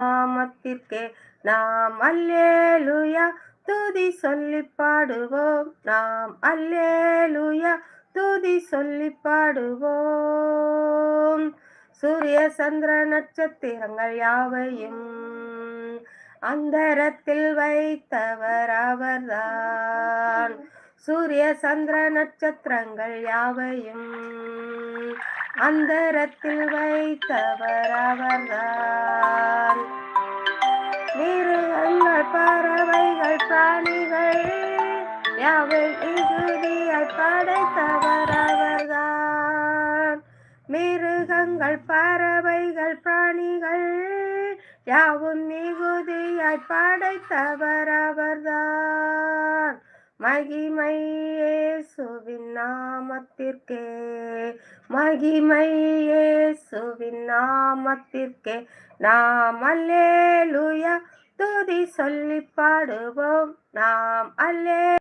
நாமத்திற்கே நாம் அல்லேலூயா துதி சொல்லி பாடுவோம். நாம் அல்லேலூயா துதி சொல்லி பாடுவோம். சூரிய சந்திர நட்சத்திரங்கள் யாவையும் அந்தரத்தில் வைத்தவர் அவர்தான். சூரிய சந்திர நட்சத்திரங்கள் யாவையும் அந்தரத்தில் வைத்தவர் அவர்தான். மிருகங்கள் பறவைகள் பிராணிகள் யாவை மிகுதியாய் படைத்தவர் அவர்தான். மிருகங்கள் பறவைகள் பிராணிகள் யாவும் மிகுதியாய் படைத்தவர் அவர்தான். மகிமை இயேசுவின் நாமத்திற்கே, மகிமை இயேசுவின் நாமத்திற்கே நாம் அல்லேலூயா துதி சொல்லி பாடுவோம். நாம் அல்லே